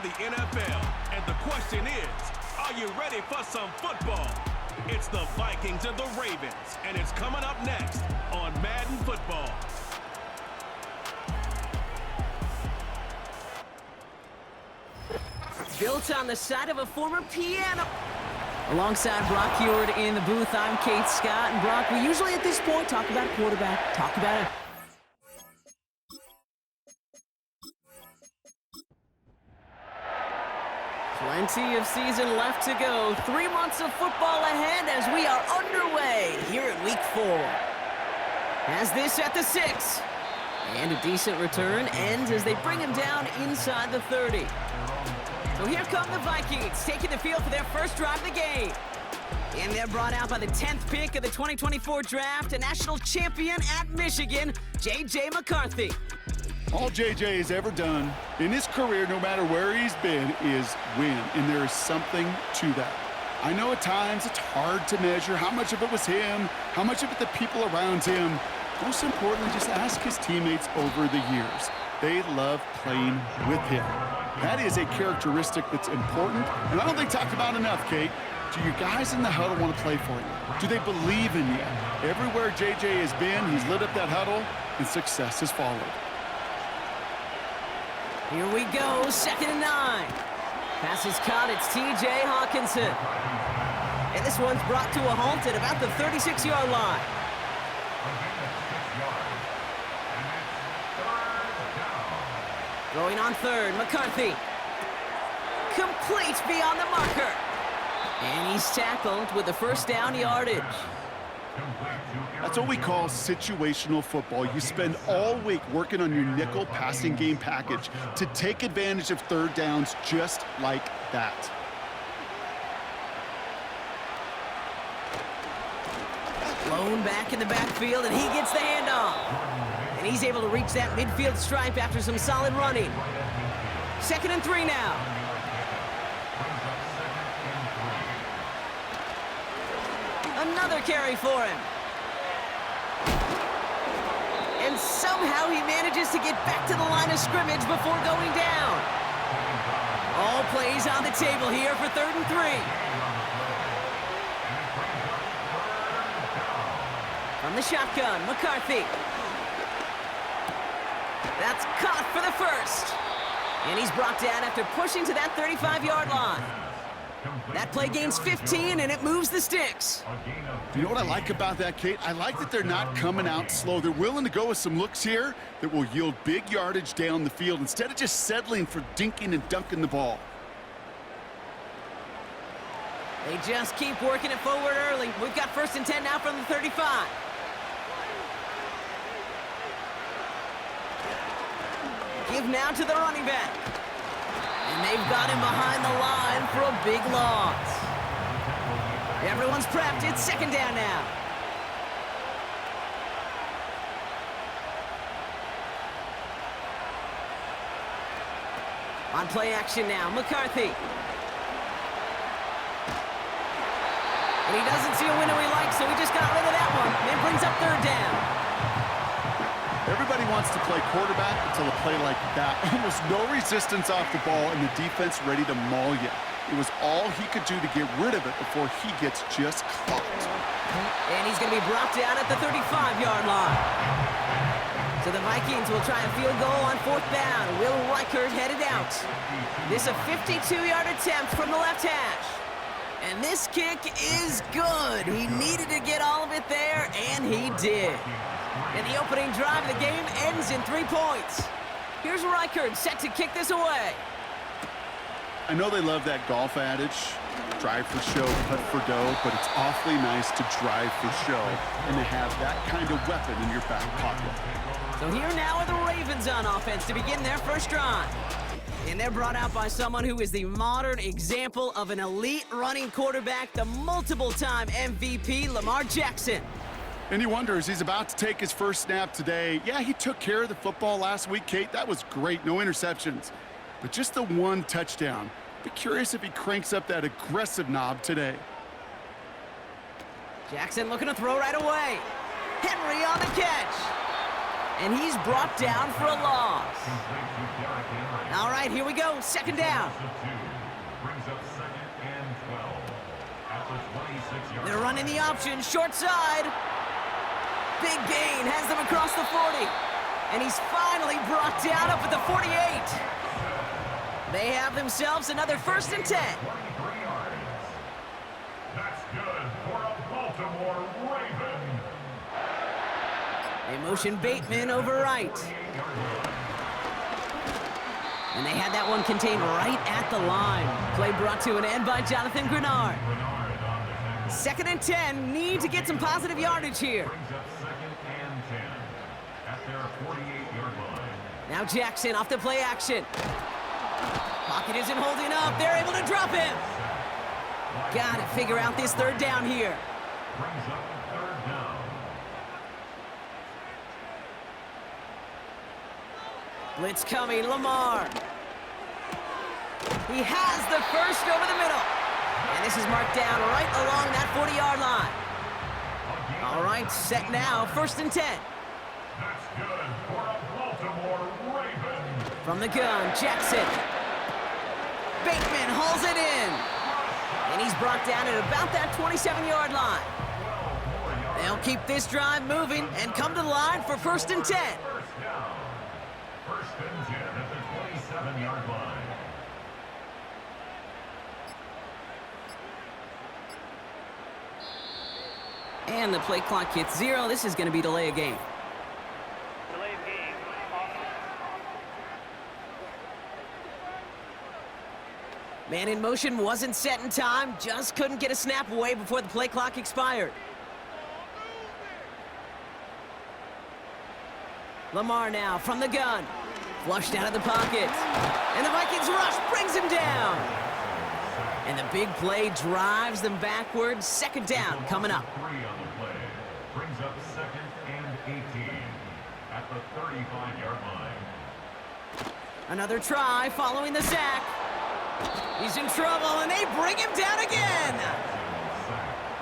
the NFL. And the question is, are you ready for some football? It's the Vikings and the Ravens, and it's coming up next on Madden Football. Built on the side of a former piano. Alongside Brock Heward in the booth, I'm Kate Scott. And Brock, we usually at this point talk about a quarterback, talk about it. Plenty of season left to go. 3 months of football ahead as we are underway here in Week 4. Has this at the 6. And a decent return ends as they bring him down inside the 30. So here come the Vikings, taking the field for their first drive of the game. And they're brought out by the 10th pick of the 2024 draft, a national champion at Michigan, J.J. McCarthy. All J.J. has ever done in his career, no matter where he's been, is win. And there is something to that. I know at times it's hard to measure how much of it was him, how much of it the people around him. Most importantly, just ask his teammates over the years. They love playing with him. That is a characteristic that's important, and I don't think talked about enough, Kate. Do your guys in the huddle want to play for you? Do they believe in you? Everywhere J.J. has been, he's lit up that huddle, and success has followed. Here we go, 2nd and 9. Pass is caught, it's T.J. Hawkinson. And this one's brought to a halt at about the 36-yard line. Throwing on 3rd, McCarthy. Complete beyond the marker. And he's tackled with the first down yardage. That's what we call situational football. You spend all week working on your nickel passing game package to take advantage of 3rd downs just like that. Blown back in the backfield, and he gets the handoff. And he's able to reach that midfield stripe after some solid running. 2nd and 3 now. Another carry for him. And somehow he manages to get back to the line of scrimmage before going down. All plays on the table here for 3rd and 3. From the shotgun, McCarthy. That's caught for the first. And he's brought down after pushing to that 35-yard line. That play gains 15, and it moves the sticks. You know what I like about that, Kate? I like that they're not coming out slow. They're willing to go with some looks here that will yield big yardage down the field instead of just settling for dinking and dunking the ball. They just keep working it forward early. We've got 1st and 10 now from the 35. Give now to the running back. And they've got him behind the line for a big loss. Everyone's prepped. It's 2nd down now. On play action now, McCarthy. And he doesn't see a window he likes, so he just got rid of that one. And brings up 3rd down. Everybody wants to play quarterback until a play like that. Almost no resistance off the ball and the defense ready to maul you. It was all he could do to get rid of it before he gets just caught. And he's going to be brought down at the 35-yard line. So the Vikings will try a field goal on 4th down. Will Reichert headed out. This a 52-yard attempt from the left hash. And this kick is good. He needed to get all of it there, and he did. And the opening drive of the game ends in 3 points. Here's Reichert set to kick this away. I know they love that golf adage, drive for show, putt for dough, but it's awfully nice to drive for show and to have that kind of weapon in your back pocket. So here now are the Ravens on offense to begin their first drive. And they're brought out by someone who is the modern example of an elite running quarterback, the multiple-time MVP, Lamar Jackson. And he wonders, he's about to take his first snap today. Yeah, he took care of the football last week, Kate. That was great, no interceptions. But just the 1 touchdown. Be curious if he cranks up that aggressive knob today. Jackson looking to throw right away. Henry on the catch. And he's brought down for a loss. All right, here we go. Second down. They're running the option, short side. Big gain, has them across the 40. And he's finally brought down up at the 48. They have themselves another 1st and 10. That's good for a Baltimore Raven. They motion Bateman over right. And they had that one contained right at the line. Play brought to an end by Jonathan Grenard. 2nd and 10, need to get some positive yardage here. Now Jackson off the play action. Pocket isn't holding up. They're able to drop him. Got to figure out this 3rd down here. Blitz coming, Lamar. He has the 1st over the middle. And this is marked down right along that 40-yard line. All right, set now, 1st and 10. That's good for a Baltimore Raven. From the gun, Jackson. Bateman hauls it in. And he's brought down at about that 27-yard line. They'll keep this drive moving and come to the line for 1st and 10. First down. 1st and 10 at the 27-yard line. And the play clock hits 0. This is going to be delay of game. Man in motion wasn't set in time. Just couldn't get a snap away before the play clock expired. Lamar now from the gun. Flushed out of the pocket. And the Vikings rush brings him down. And the big play drives them backwards. 2nd down coming up. 3 on the play. Brings up 2nd and 18 at the 35-yard line. Another try following the sack. He's in trouble, and they bring him down again.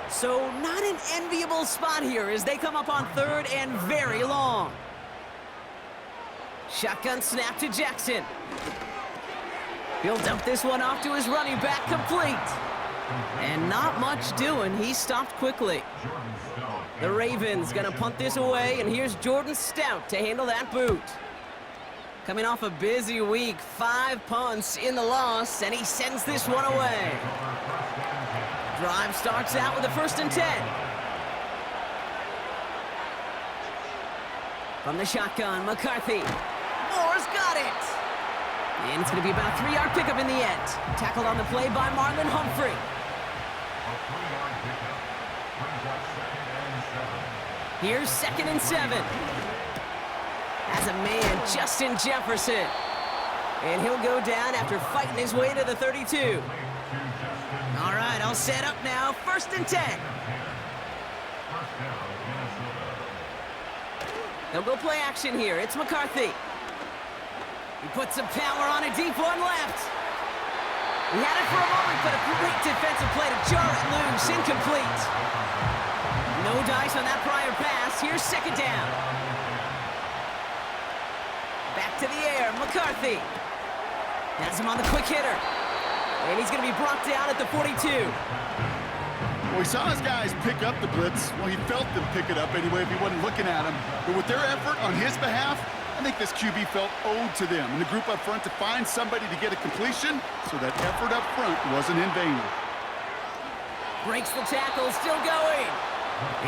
So not an enviable spot here as they come up on 3rd and very long. Shotgun snap to Jackson. He'll dump this one off to his running back, complete. And not much doing. He stopped quickly. The Ravens gonna punt this away, and here's Jordan Stout to handle that boot. Coming off a busy week, 5 punts in the loss, and he sends this one away. Drive starts out with a 1st and 10. From the shotgun, McCarthy. Moore's got it. And it's going to be about a 3-yard pickup in the end. Tackled on the play by Marlon Humphrey. Here's 2nd and 7. As a man, Justin Jefferson. And he'll go down after fighting his way to the 32. All right, all set up now. 1st and 10. They'll go play action here. It's McCarthy. He puts some power on a deep one left. He had it for a moment, but a great defensive play to jar it loose. Incomplete. No dice on that prior pass. Here's 2nd down. Back to the air, McCarthy. Has him on the quick hitter. And he's going to be brought down at the 42. Well, he saw his guys pick up the blitz. Well, he felt them pick it up anyway if he wasn't looking at him. But with their effort on his behalf, I think this QB felt owed to them and the group up front to find somebody to get a completion, so that effort up front wasn't in vain. Breaks the tackle, still going.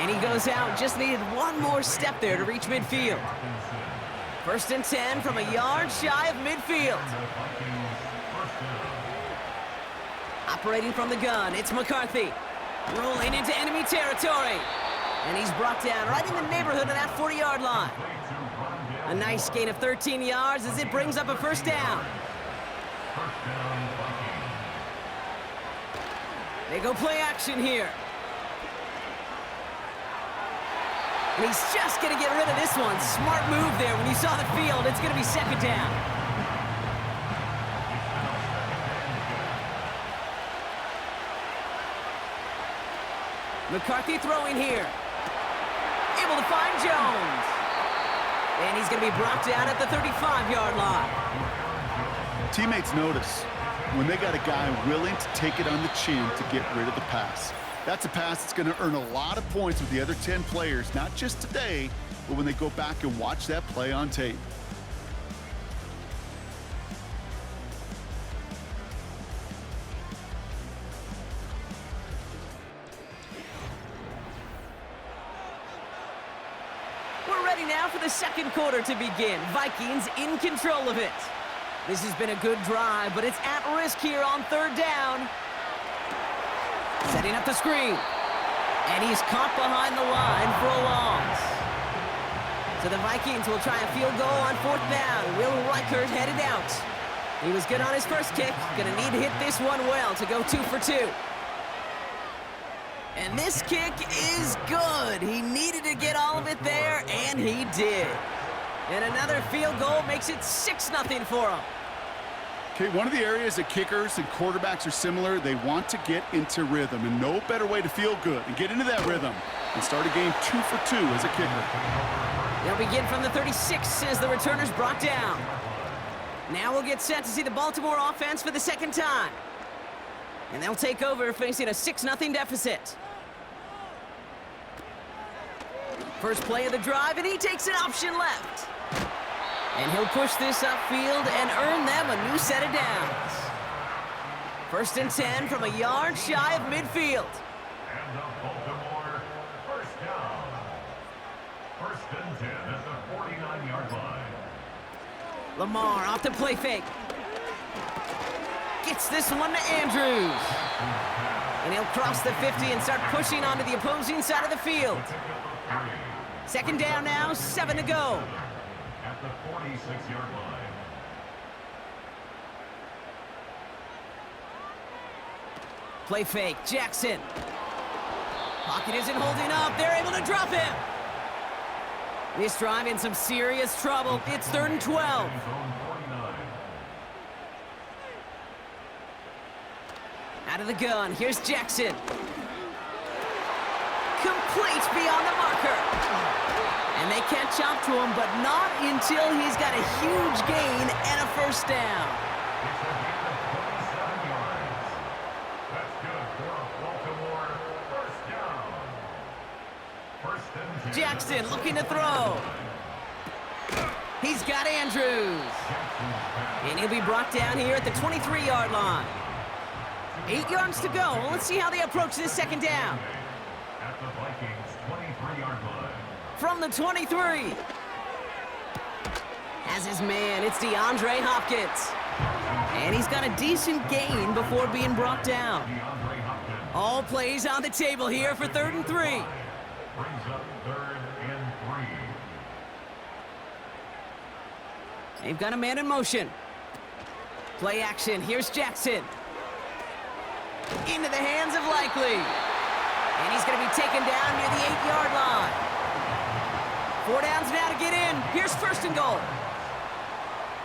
And he goes out, just needed one more step there to reach midfield. 1st and 10 from a yard shy of midfield. Operating from the gun, it's McCarthy. Rolling into enemy territory. And he's brought down right in the neighborhood of that 40-yard line. A nice gain of 13 yards as it brings up a 1st down. They go play action here. And he's just going to get rid of this one. Smart move there when you saw the field. It's going to be 2nd down. McCarthy throwing here. Able to find Jones. And he's going to be brought down at the 35-yard line. Teammates notice when they got a guy willing to take it on the chin to get rid of the pass. That's a pass that's going to earn a lot of points with the other 10 players, not just today, but when they go back and watch that play on tape. We're ready now for the second quarter to begin. Vikings in control of it. This has been a good drive, but it's at risk here on third down. Setting up the screen. And he's caught behind the line for a loss. So the Vikings will try a field goal on fourth down. Will Reichert headed out. He was good on his first kick. Gonna need to hit this one well to go 2 for 2. And this kick is good. He needed to get all of it there, and he did. And another field goal makes it 6-0 for him. Okay, one of the areas that kickers and quarterbacks are similar, they want to get into rhythm, and no better way to feel good and get into that rhythm and start a game 2 for 2 as a kicker. They'll begin from the 36 as the returner's brought down. Now we'll get set to see the Baltimore offense for the second time. And they'll take over facing a 6-0 deficit. First play of the drive, and he takes an option left. And he'll push this upfield and earn them a new set of downs. First and 10 from a yard shy of midfield. And the Baltimore first down. First and 10 at the 49-yard line. Lamar off the play fake. Gets this one to Andrews. And he'll cross the 50 and start pushing onto the opposing side of the field. Second down now, 7 to go. At the 46-yard line. Play fake, Jackson. Pocket isn't holding up. They're able to drop him. This drive in some serious trouble. It's 3rd and 12. Out of the gun, here's Jackson. Complete beyond the marker. And they catch up to him, but not until he's got a huge gain and a first down. It's a gain of 27 yards. That's good for a Baltimore first down. First and 10. Jackson looking to throw. He's got Andrews. And he'll be brought down here at the 23-yard line. 8 yards to go. Let's see how they approach this second down. At the Vikings 23-yard line. From the 23. As his man, it's DeAndre Hopkins. And he's got a decent gain before being brought down. DeAndre Hopkins All plays on the table here for 3rd and 3. brings up 3rd and 3. They've got a man in motion. Play action. Here's Jackson. Into the hands of Likely. And he's going to be taken down near the 8-yard line. 4 downs now to get in. Here's 1st and goal.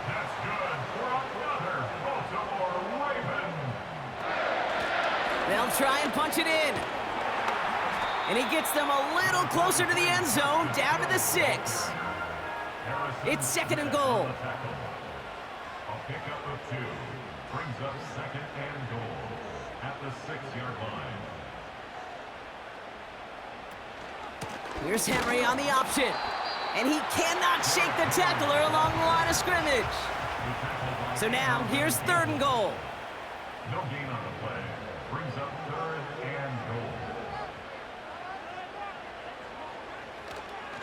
That's good for another Baltimore Raven. They'll try and punch it in. And he gets them a little closer to the end zone, down to the 6. It's 2nd and goal. A pickup of 2 brings up 2nd and goal at the 6-yard line. Here's Henry on the option. And he cannot shake the tackler along the line of scrimmage. So now, here's 3rd and goal. No gain on the play. Brings up 3rd and goal.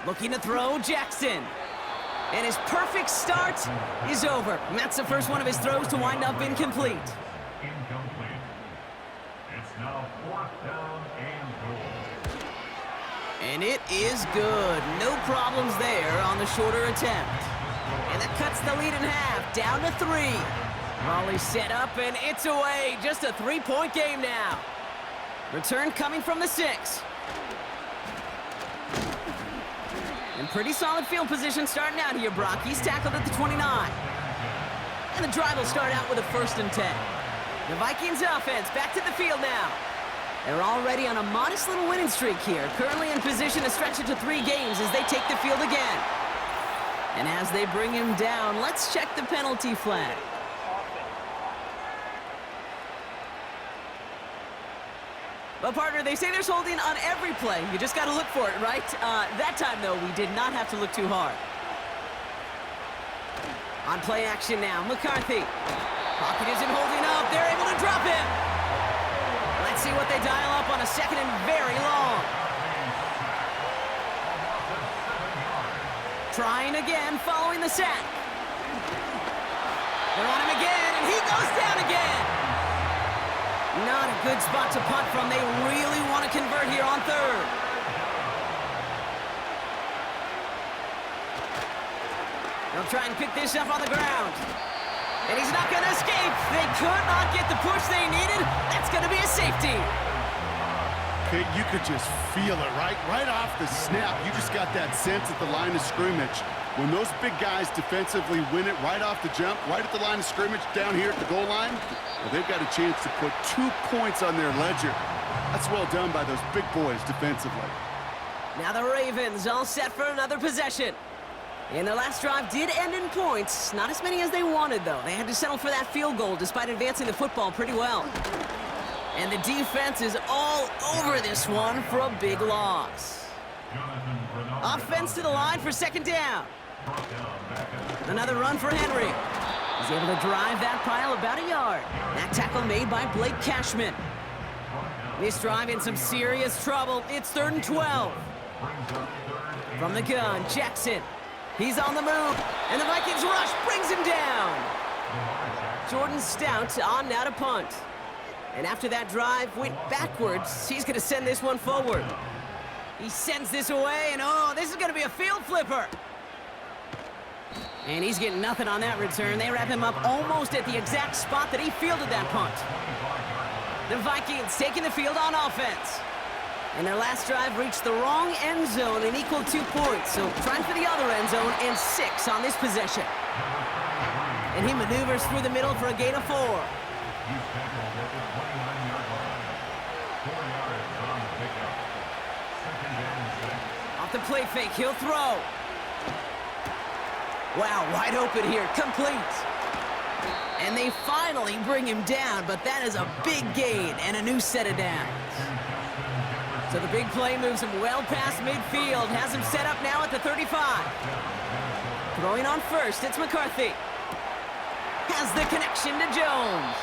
Looking to throw, Jackson. And his perfect start is over. And that's the first one of his throws to wind up incomplete. Incomplete. It's now 4th down and goal. And it is good. No problems there on the shorter attempt. And that cuts the lead in half, down to 3. Raleigh set up, and it's away. Just a 3-point game now. Return coming from the 6. And pretty solid field position starting out here, Brock. He's tackled at the 29. And the drive will start out with a 1st and 10. The Vikings offense back to the field now. They're already on a modest little winning streak here, currently in position to stretch it to 3 games as they take the field again. And as they bring him down, let's check the penalty flag. Well, partner, they say there's holding on every play. You just got to look for it, right? That time, though, we did not have to look too hard. On play action now, McCarthy. Pocket isn't holding up. They're able to drop him. Let's see what they dial up on a second and very long. Trying again, following the sack. They're on him again, and he goes down again. Not a good spot to punt from. They really want to convert here on third. They'll try and pick this up on the ground. And he's not going to escape. They could not get the push they needed. That's going to be a safety. Okay, you could just feel it, right? Right off the snap, you just got that sense at the line of scrimmage. When those big guys defensively win it right off the jump, right at the line of scrimmage down here at the goal line, well, they've got a chance to put 2 points on their ledger. That's well done by those big boys defensively. Now the Ravens all set for another possession. And their last drive did end in points. Not as many as they wanted, though. They had to settle for that field goal despite advancing the football pretty well. And the defense is all over this one for a big loss. Offense to the line for second down. Another run for Henry. He's able to drive that pile about a yard. That tackle made by Blake Cashman. This drive in some serious trouble. It's 3rd and 12. From the gun, Jackson. He's on the move, and the Vikings rush brings him down. Jordan Stout on now to punt. And after that drive went backwards, he's going to send this one forward. He sends this away, and oh, this is going to be a field flipper. And he's getting nothing on that return. They wrap him up almost at the exact spot that he fielded that punt. The Vikings taking the field on offense. And their last drive reached the wrong end zone and equaled 2 points. So trying for the other end zone and 6 on this possession. And he maneuvers through the middle for a gain of 4. Off the play fake, he'll throw. Wow, wide open here, complete. And they finally bring him down, but that is a big gain and a new set of downs. So the big play moves him well past midfield, has him set up now at the 35. Throwing on first, it's McCarthy. Has the connection to Jones.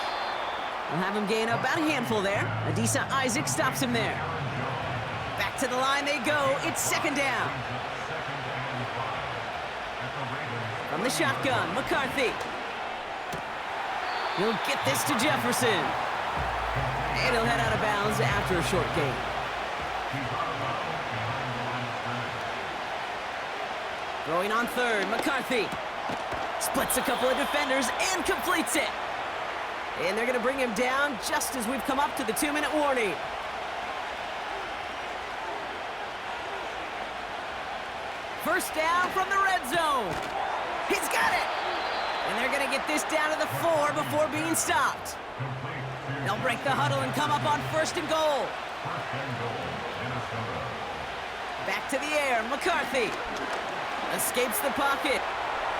We'll have him gain about a handful there. Adisa Isaac stops him there. Back to the line they go. It's second down. From the shotgun, McCarthy. He'll get this to Jefferson. And he'll head out of bounds after a short gain. Throwing on third, McCarthy. Splits a couple of defenders and completes it. And they're going to bring him down just as we've come up to the 2-minute warning. First down from the red zone. He's got it. And they're going to get this down to the 4 before being stopped. They'll break the huddle and come up on 1st and goal. Back to the air, McCarthy. Escapes the pocket.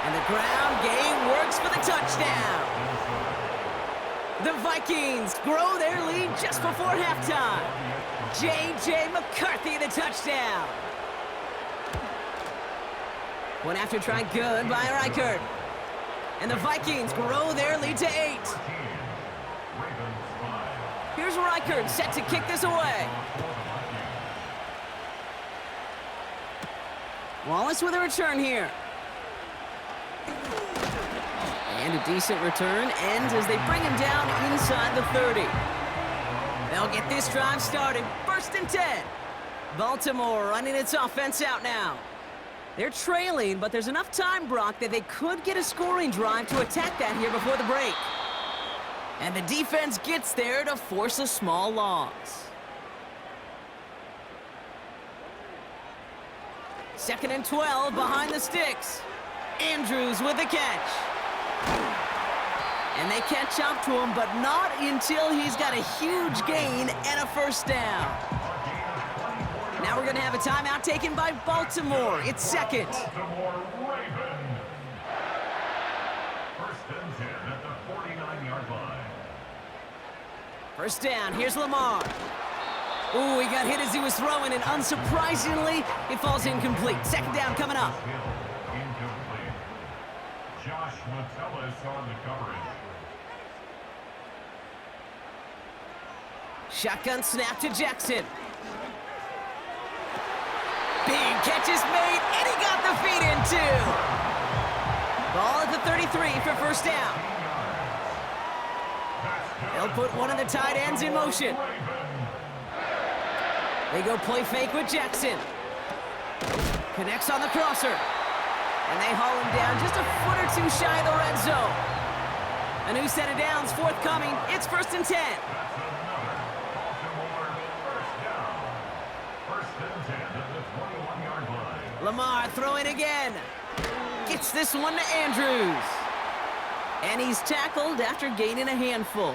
And the ground game works for the touchdown. The Vikings grow their lead just before halftime. J.J. McCarthy, the touchdown. One after try good by Reichert. And the Vikings grow their lead to 8. Here's Reichert set to kick this away. Wallace with a return here. And a decent return ends as they bring him down inside the 30. They'll get this drive started. 1st and 10. Baltimore running its offense out now. They're trailing, but there's enough time, Brock, that they could get a scoring drive to attack that here before the break. And the defense gets there to force a small loss. 2nd and 12 behind the sticks. Andrews with the catch. And they catch up to him, but not until he's got a huge gain and a 1st down. Now we're going to have a timeout taken by Baltimore. It's 2nd. First down, here's Lamar. Ooh, he got hit as he was throwing, and unsurprisingly, it falls incomplete. Second down coming up. Incomplete. Josh Metellus on the coverage. Shotgun snap to Jackson. Big catch is made, and he got the feet in too. Ball at the 33 for first down. They'll put one of the tight ends in motion. They go play fake with Jackson. Connects on the crosser. And they haul him down just a foot or two shy of the red zone. A new set of downs forthcoming. It's 1st and 10. Lamar throwing again. Gets this one to Andrews. And he's tackled after gaining a handful.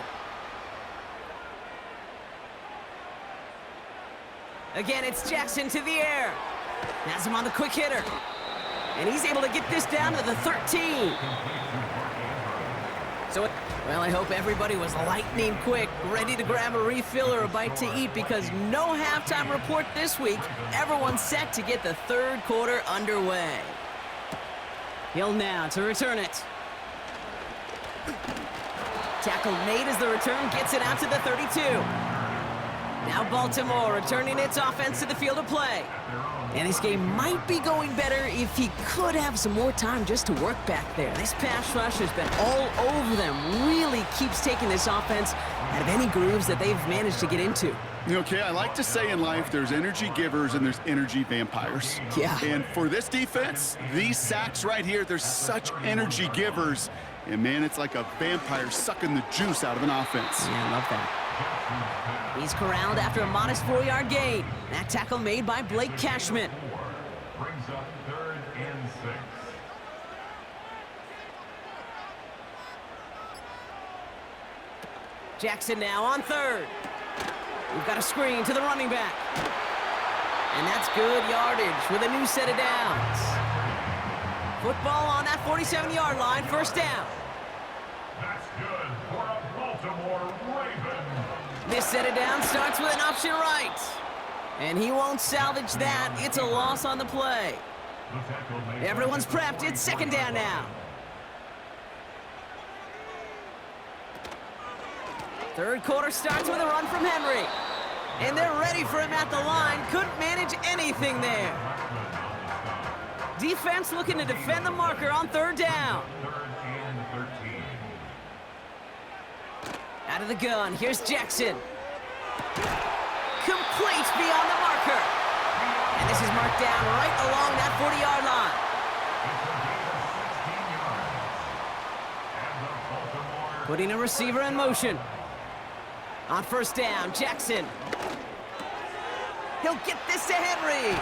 Again, it's Jackson to the air. Has him on the quick hitter. And he's able to get this down to the 13. So, well, I hope everybody was lightning quick, ready to grab a refill or a bite to eat, because no halftime report this week. Everyone's set to get the third quarter underway. Hill now to return it. Tackle made as the return gets it out to the 32. Now Baltimore returning its offense to the field of play. And this game might be going better if he could have some more time just to work back there. This pass rush has been all over them. Really keeps taking this offense out of any grooves that they've managed to get into. Okay, I like to say in life there's energy givers and there's energy vampires. Yeah. And for this defense, these sacks right here, they're such energy givers. And man, it's like a vampire sucking the juice out of an offense. Yeah, I love that. He's corralled after a modest 4-yard gain. That tackle made by Blake Cashman. Brings up 3rd and 6. Jackson now on 3rd. We've got a screen to the running back. And that's good yardage with a new set of downs. Football on that 47-yard line, first down. That's good for a Baltimore Raven. This set of downs starts with an option right. And he won't salvage that. It's a loss on the play. Everyone's prepped. It's second down now. Third quarter starts with a run from Henry. And they're ready for him at the line. Couldn't manage anything there. Defense looking to defend the marker on third down. 3rd and 13. Out of the gun, here's Jackson. Complete beyond the marker. And this is marked down right along that 40-yard line. Putting a receiver in motion. On first down, Jackson. He'll get this to Henry.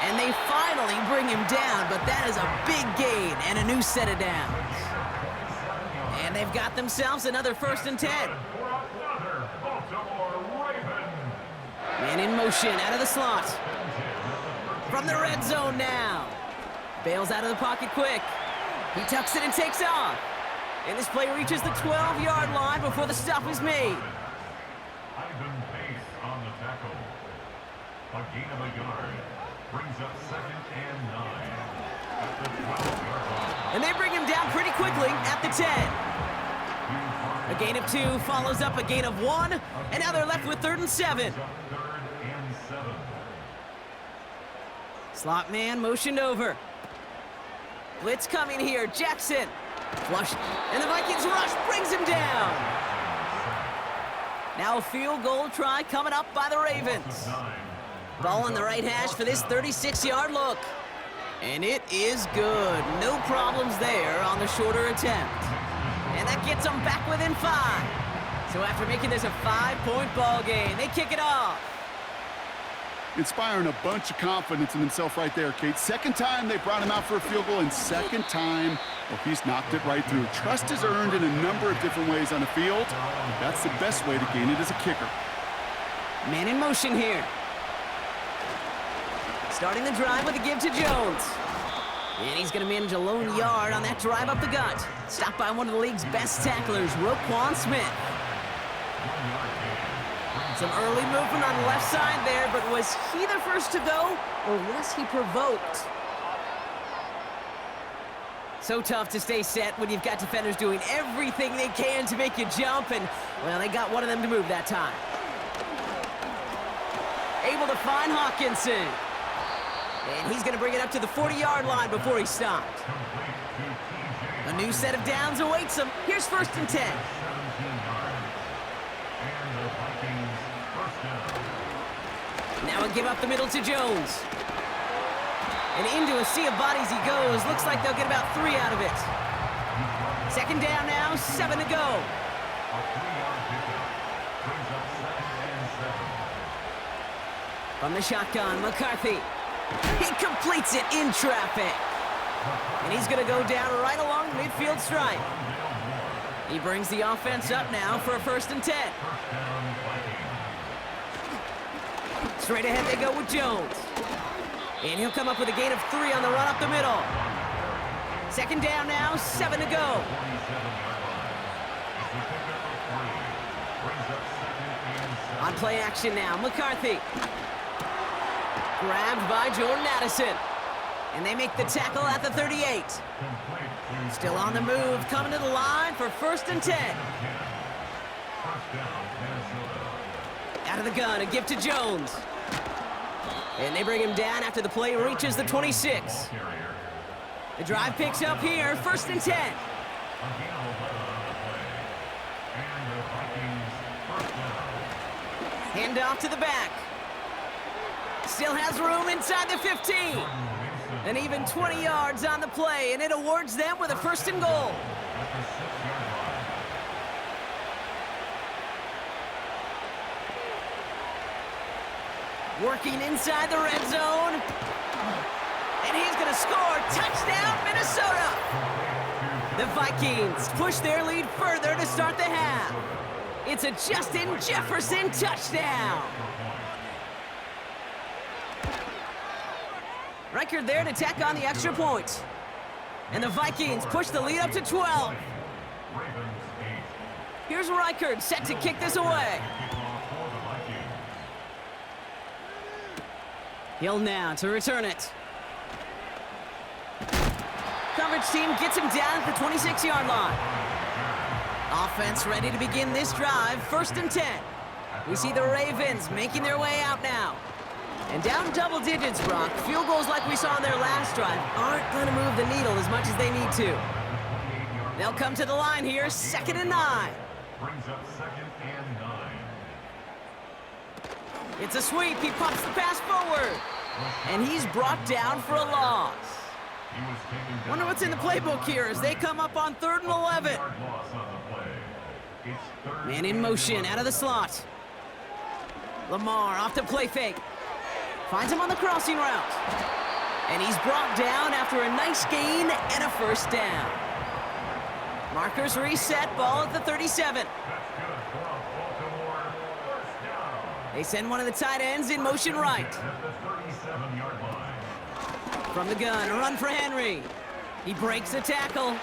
And they finally bring him down, but that is a big gain and a new set of downs. And they've got themselves another 1st and 10. Man in motion out of the slot. From the red zone now. Bails out of the pocket quick. He tucks it and takes off. And this play reaches the 12-yard line before the stop is made. Ivan Pace on the tackle. A gain of a yard. Brings up 2nd and 9. At the 12-yard line. And they bring him down pretty quickly at the 10. A gain of 2 follows up a gain of 1. And now they're left with 3rd and 7. 3rd and 7. Slot man motioned over. Blitz coming here. Jackson. Flush. And the Vikings rush brings him down. Now a field goal try coming up by the Ravens. Ball on the right hash for this 36-yard look. And it is good. No problems there on the shorter attempt. And that gets them back within 5. So after making this a 5-point ball game, they kick it off. Inspiring a bunch of confidence in himself right there, Kate. Second time they brought him out for a field goal, and second time, well, he's knocked it right through. Trust is earned in a number of different ways on the field. That's the best way to gain it as a kicker. Man in motion here. Starting the drive with a give to Jones. And he's going to manage a lone yard on that drive up the gut. Stopped by one of the league's best tacklers, Roquan Smith. Some early movement on the left side there, but was he the first to go, or was he provoked? So tough to stay set when you've got defenders doing everything they can to make you jump, and, well, they got one of them to move that time. Able to find Hawkinson. And he's going to bring it up to the 40-yard line before he stopped. A new set of downs awaits him. Here's 1st and 10. Now a give up the middle to Jones. And into a sea of bodies he goes. Looks like they'll get about 3 out of it. 2nd down now, 7 to go. From the shotgun, McCarthy. He completes it in traffic. And he's going to go down right along the midfield stripe. He brings the offense up now for a 1st and 10. Straight ahead they go with Jones. And he'll come up with a gain of 3 on the run up the middle. 2nd down now, 7 to go. On play action now, McCarthy. Grabbed by Jordan Addison. And they make the tackle at the 38. Still on the move, coming to the line for 1st and 10. Out of the gun, a give to Jones. And they bring him down after the play reaches the 26. The drive picks up here, 1st and 10. Hand off to the back. Still has room inside the 15. And even 20 yards on the play, and it awards them with a 1st and goal. Working inside the red zone. And he's going to score. Touchdown, Minnesota. The Vikings push their lead further to start the half. It's a Justin Jefferson touchdown. Reichard there to tack on the extra point. And the Vikings push the lead up to 12. Here's Reichard set to kick this away. Hill now to return it. Coverage team gets him down at the 26-yard line. Offense ready to begin this drive, 1st and 10. We see the Ravens making their way out now. And down double digits, Brock. Field goals like we saw on their last drive aren't going to move the needle as much as they need to. They'll come to the line here, 2nd and 9. Brings up 2nd and 9. It's a sweep. He pops the pass forward. And he's brought down for a loss. Wonder what's in the playbook here as they come up on 3rd and 11. Man in motion out of the slot. Lamar off to play fake. Finds him on the crossing route. And he's brought down after a nice gain and a 1st down. Markers reset, ball at the 37. They send one of the tight ends in motion right. From the gun, a run for Henry. He breaks the tackle.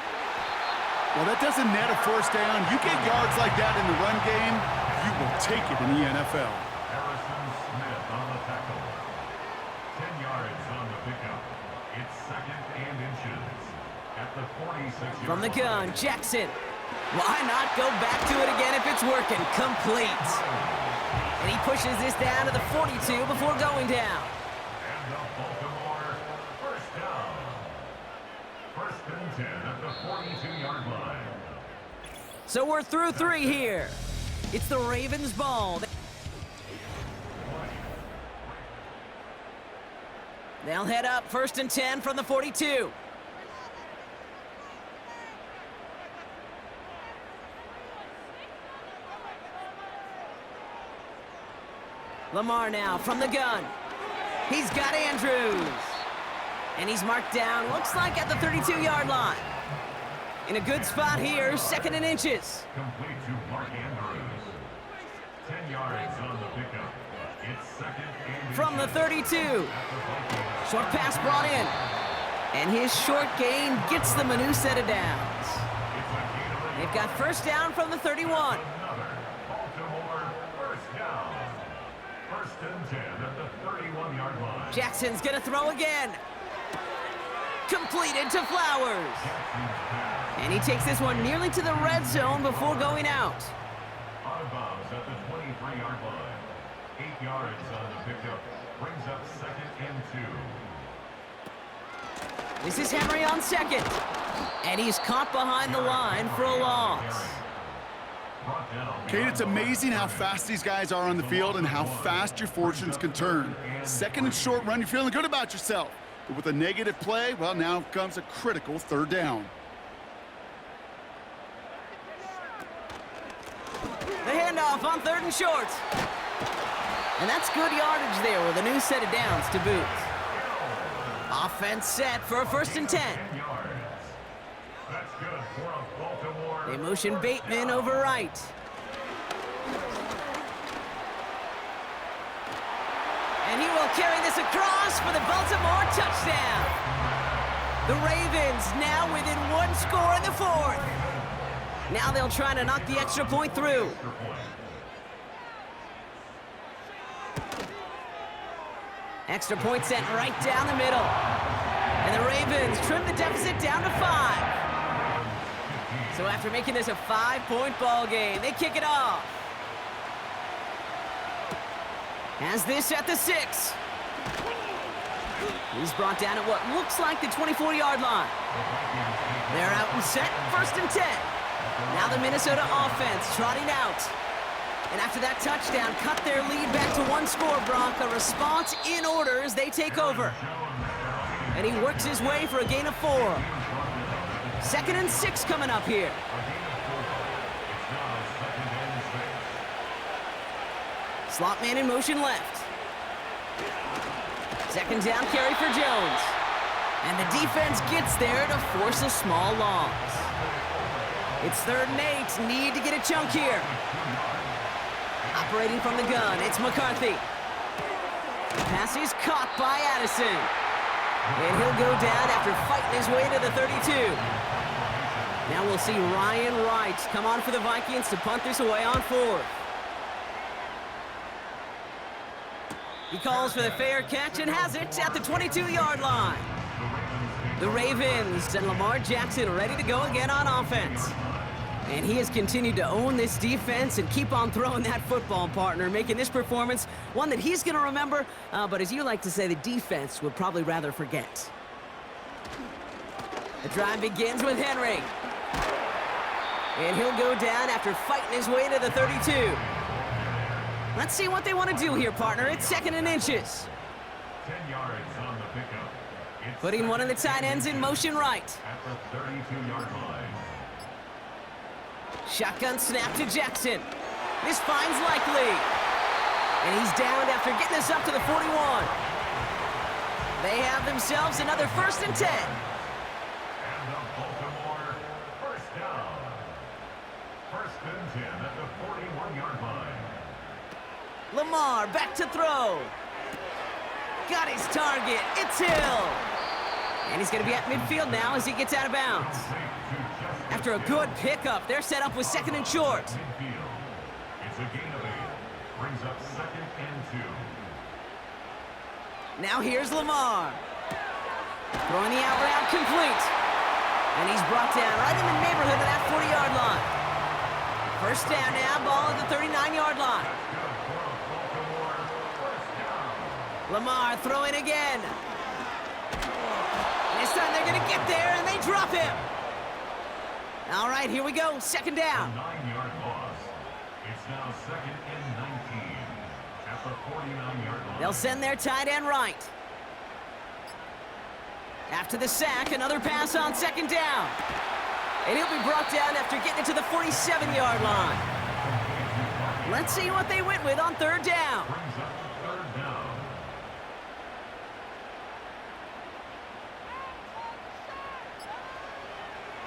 Well, that doesn't net a 1st down. You get yards like that in the run game, you will take it in the NFL. Harrison Smith on the tackle. 10 yards on the pickup. It's 2nd and inches at the 46. From the gun, Jackson. Why not go back to it again if it's working? Complete. And he pushes this down to the 42 before going down. And the Baltimore 1st down. 1st and 10 at the 42-yard line. So we're through 3 here. It's the Ravens' ball. They'll head up 1st and 10 from the 42. Lamar now from the gun. He's got Andrews. And he's marked down, looks like at the 32-yard line. In a good spot here, 2nd and inches. Complete to Mark Andrews. 10 yards on the pickup. It's 2nd and From the 32. Short pass brought in. And his short gain gets them a new set of downs. They've got 1st down from the 31. Jackson's gonna throw again. Completed to Flowers. And he takes this one nearly to the red zone before going out. Out of bounds at the 23-yard line. 8 yards on the pickup. Brings up 2nd and 2. This is Henry on second. And he's caught behind the line for a loss. Kate, it's amazing how fast these guys are on the field and how fast your fortunes can turn. 2nd and short run, you're feeling good about yourself. But with a negative play, well, now comes a critical 3rd down. The handoff on 3rd and short. And that's good yardage there with a new set of downs to boot. Offense set for a 1st and 10. That's good for a Baltimore. They motion Bateman over right. And he will carry this across for the Baltimore touchdown. The Ravens now within 1 score in the 4th. Now they'll try to knock the extra point through. Extra point sent right down the middle. And the Ravens trim the deficit down to 5. So after making this a 5-point ball game, they kick it off. Has this at the 6. He's brought down at what looks like the 24-yard line. They're out and set, 1st and 10. Now the Minnesota offense trotting out. And after that touchdown, cut their lead back to 1 score, Brock. A response in order as they take over. And he works his way for a gain of 4. 2nd and 6 coming up here. Slot man in motion left. 2nd down carry for Jones. And the defense gets there to force a small loss. It's 3rd and 8. Need to get a chunk here. Operating from the gun, it's McCarthy. Pass is caught by Addison. And he'll go down after fighting his way to the 32. Now we'll see Ryan Wright come on for the Vikings to punt this away on 4th. He calls for the fair catch and has it at the 22-yard line. The Ravens and Lamar Jackson ready to go again on offense. And he has continued to own this defense and keep on throwing that football, partner, making this performance one that he's going to remember, but as you like to say, the defense would probably rather forget. The drive begins with Henry. And he'll go down after fighting his way to the 32. Let's see what they want to do here, partner. It's 2nd and inches. 10 yards on the pickup. Putting one of the tight ends in motion right. At the 32-yard line. Shotgun snap to Jackson. This finds Likely. And he's downed after getting this up to the 41. They have themselves another 1st and 10. And the Baltimore 1st down. 1st and 10 at the 41-yard line. Lamar back to throw. Got his target. It's Hill. And he's going to be at midfield now as he gets out of bounds. After a good pickup, they're set up with 2nd and short. It's a gain of 8. Brings up 2nd and 2. Now here's Lamar. Throwing the out route complete. And he's brought down right in the neighborhood of that 40-yard line. 1st down now, ball at the 39-yard line. Lamar throwing again. This time they're going to get there, and they drop him. All right, here we go. 2nd down. 9-yard loss. It's now 2nd and 19 at the 49-yard line. They'll send their tight end right. After the sack, another pass on 2nd down. And he'll be brought down after getting it to the 47-yard line. Let's see what they went with on 3rd down. Brings up 3rd down.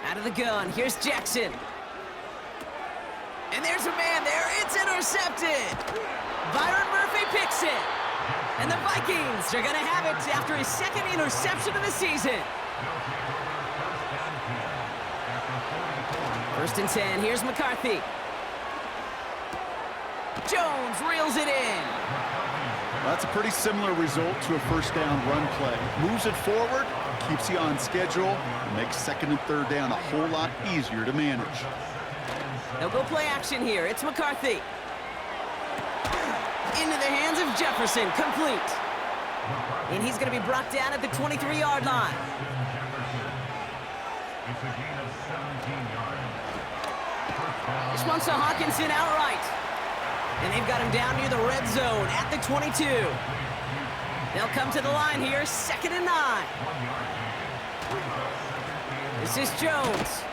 Out of the gun, here's Jackson. And there's a man there, it's intercepted. Byron Murphy picks it. And the Vikings are gonna have it after his 2nd interception of the season. 1st and 10, here's McCarthy. Jones reels it in. Well, that's a pretty similar result to a first down run play. Moves it forward, keeps you on schedule, and makes second and third down a whole lot easier to manage. They'll go play action here. It's McCarthy. Into the hands of Jefferson, complete. And he's going to be brought down at the 23-yard line. It's a gain of 17 yards. This one's to Hawkinson outright. And they've got him down near the red zone at the 22. They'll come to the line here, 2nd and 9. This is Jones.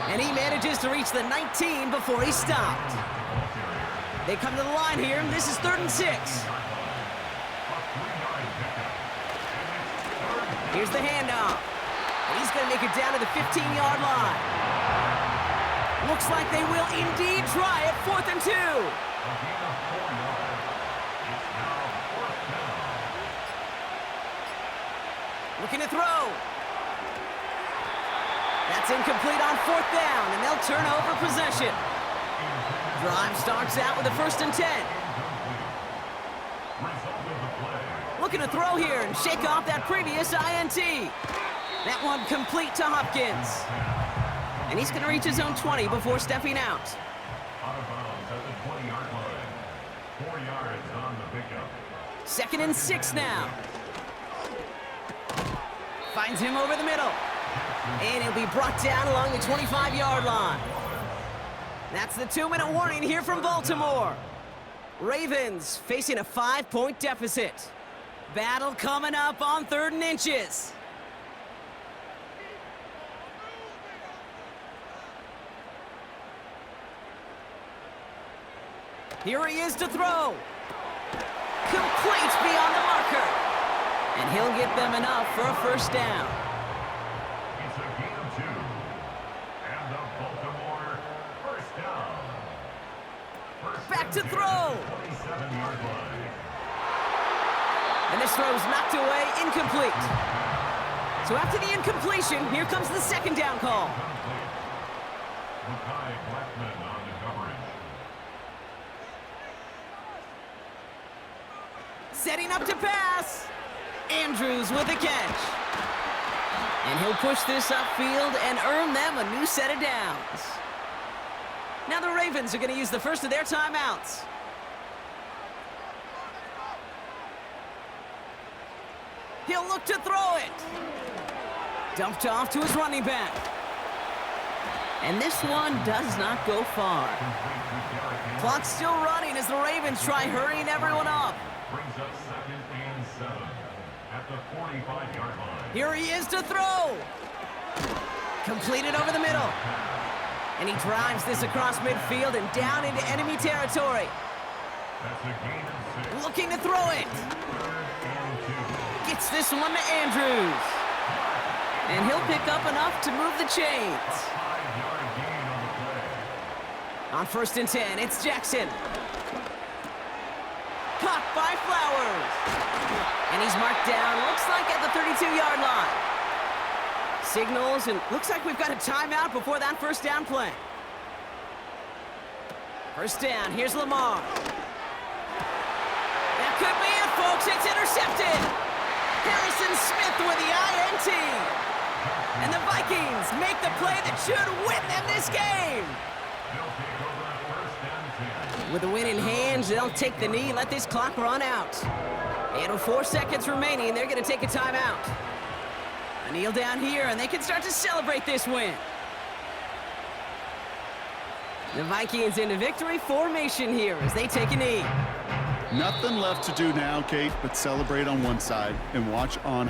And he manages to reach the 19 before he stopped. They come to the line here, and this is 3rd and 6. Here's the handoff. And he's going to make it down to the 15-yard line. Looks like they will indeed try it, 4th and 2. Looking to throw. That's incomplete on 4th down, and they'll turn over possession. Drive starts out with a 1st and 10. Looking to throw here and shake off that previous INT. That one complete to Hopkins. And he's going to reach his own 20 before stepping out. Out of bounds at the 20-yard line. 4 yards on the pickup. 2nd and 6 now. Finds him over the middle. And he'll be brought down along the 25-yard line. That's the 2-minute warning here from Baltimore. Ravens facing a 5-point deficit. Battle coming up on 3rd and inches. Here he is to throw. Complete beyond the marker. And he'll get them enough for a 1st down. It's a gain of 2. And the Baltimore 1st down. Back to throw. 27-yard line. And this throw is knocked away, incomplete. So after the incompletion, here comes the 2nd down call. Makai Blackman on the coverage. Setting up to pass. Andrews with a catch. And he'll push this upfield and earn them a new set of downs. Now the Ravens are going to use the first of their timeouts. He'll look to throw it. Dumped off to his running back. And this one does not go far. Clock's still running as the Ravens try hurrying everyone up. Brings up 2nd and 7 at the 45-yard line. Here he is to throw. Completed over the middle. And he drives this across midfield and down into enemy territory. That's a gain of 6. Looking to throw it. 3rd and 2. Gets this one to Andrews. And he'll pick up enough to move the chains. 5-yard gain on the play. On 1st and 10, it's Jackson. Caught by Flowers. And he's marked down, looks like at the 32-yard line. Signals, and looks like we've got a timeout before that 1st down play. 1st down, here's Lamar. That could be it, folks. It's intercepted. Harrison Smith with the INT. And the Vikings make the play that should win them this game. They'll take over at 1st and 10. With the win in hand, they'll take the knee and let this clock run out. 8:04 seconds remaining. They're going to take a timeout. A kneel down here, and they can start to celebrate this win. The Vikings into victory formation here as they take a knee. Nothing left to do now, Kate, but celebrate on one side and watch on